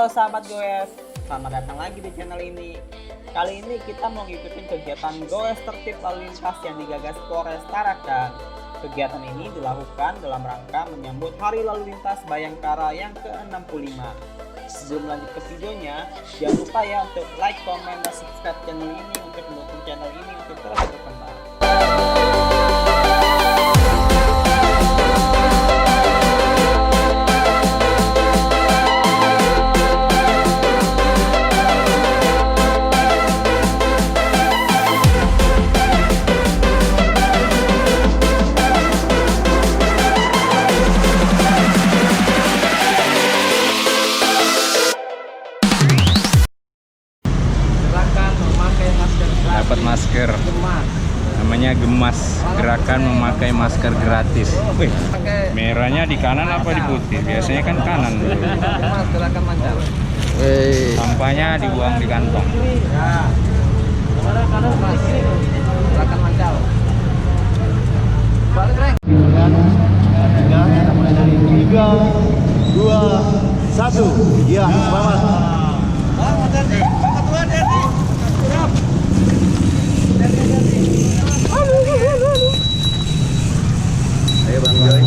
Halo sahabat Gowes, selamat datang lagi di channel ini. Kali ini kita mau ngikutin kegiatan Gowes tertib lalu lintas yang digagas Polres Tarakan. Kegiatan ini dilakukan dalam rangka menyambut Hari Lalu Lintas Bhayangkara yang ke-65. Sebelum lanjut ke videonya, jangan lupa ya untuk like, komen, dan subscribe channel ini untuk mendukung channel ini untuk terus berkembang. Dapat masker namanya gemas, gerakan memakai masker gratis. Wih, merahnya di kanan apa di putih? Biasanya kan kanan dulu. Gemas, gerakan mancal. Sampahnya dibuang di kantong. Gemas, gerakan mancal. Balik, Reng. Kita mulai dari 3, 2, 1. Ya, selamat. Ayo Bang Joy.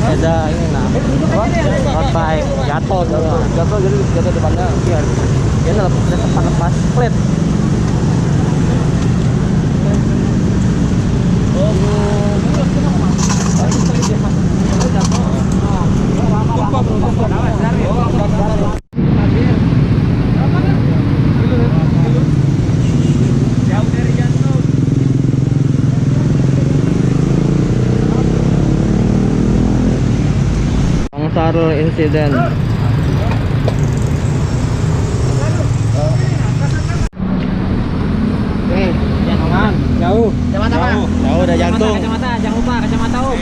Ada ini nah. Road bike jatuh jadi jatuh depannya. Iya. Dia lepas split. Sarul insiden. Jangan jauh. Kacamata Pak. Jauh udah jantung. Kacamata, jangan lupa kacamata Om.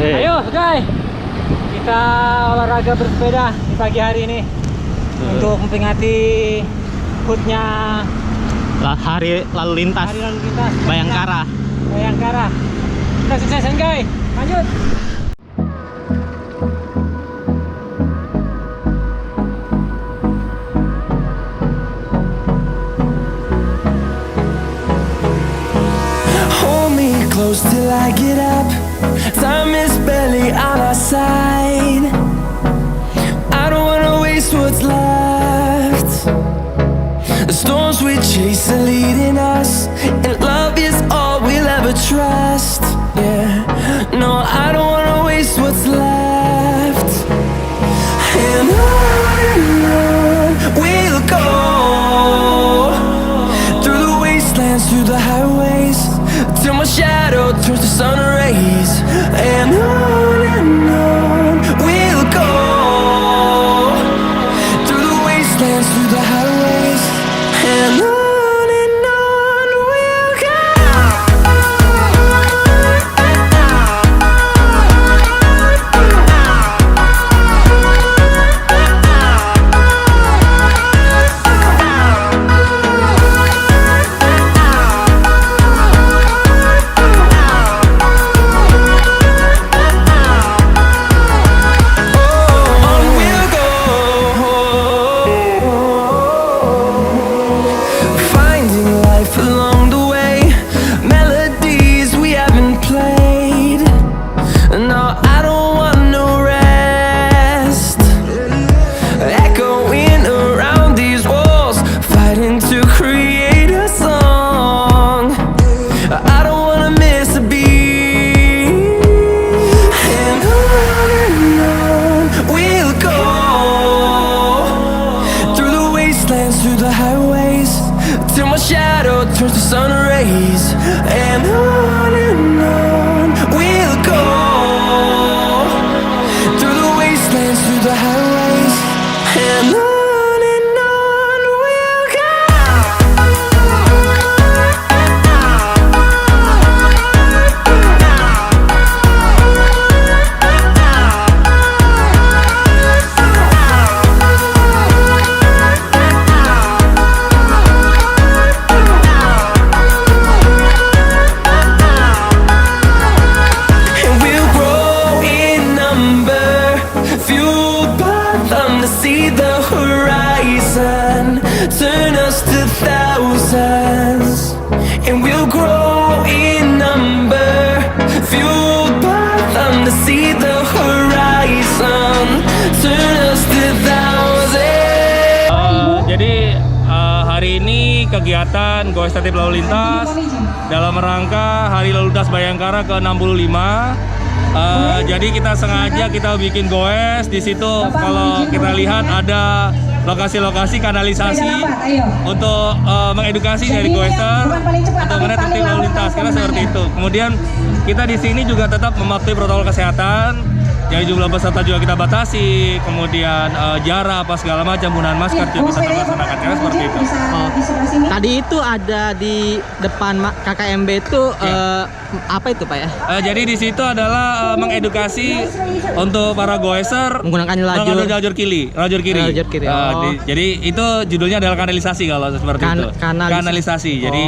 Ayo guys, kita olahraga bersepeda di pagi hari ini untuk memperingati HUT-nya Hari Lalu Lintas. Hari Lalu Lintas Bhayangkara. Bhayangkara. Kita suksesan guys. Lanjut. Hold me close till I get up. Time is barely on our side. I don't wanna waste what's left. The storms we chase are leading us, and love is all we'll ever trust. Yeah, no, I don't wanna waste what's left. And on we'll go, through the wastelands, through the highways, till my shadow turns to sun rays. And on we'll go, through the wastelands, through the highways, and on we'll go. Through the highways, till my shadow turns to sun rays. And on we'll go, through the wastelands, through the highways, and on we'll go. Turn us to thousands, and we'll grow in number, fueled by them to see the horizon. Turn us to thousands. Jadi hari ini kegiatan Gowes Tertib Lalu Lintas dalam rangka Hari Lalu Lintas Bhayangkara ke-65. Jadi kita sengaja kita bikin goes di situ. Kalau kita lihat ada lokasi-lokasi kanalisasi untuk mengedukasi dari goeser untuk mengenai tertib lalu lintas, karena seperti itu. Kemudian kita di sini juga tetap mematuhi protokol kesehatan. Jadi jumlah peserta juga kita batasi, kemudian jarak apa segala macam, penggunaan masker juga tetap dilaksanakan, karena seperti itu. Tadi itu ada di depan KKMB itu apa itu Pak ya? Jadi di situ adalah mengedukasi untuk para goeser Menggunakan lajur kiri. Jadi itu judulnya adalah kanalisasi kalau seperti itu. Kanalisasi. Jadi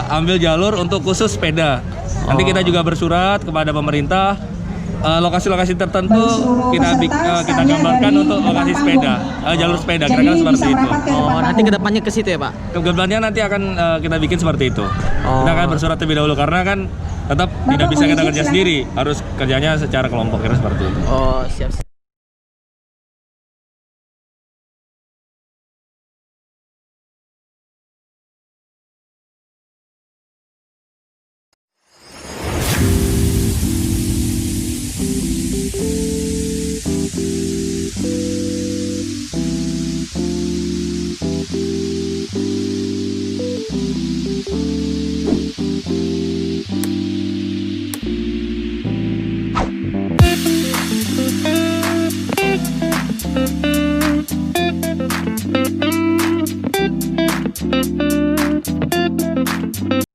ambil jalur untuk khusus sepeda. Nanti kita juga bersurat kepada pemerintah. Lokasi-lokasi tertentu kita gambarkan untuk lokasi sepeda, jalur sepeda, kira-kira seperti itu. Oh, nanti kedepannya ke situ ya Pak? Kedepannya nanti akan kita bikin seperti itu. Kita akan bersurat terlebih dahulu karena kan tetap tidak bisa kita kerja sendiri, harus kerjanya secara kelompok, kira seperti itu. Oh, siap.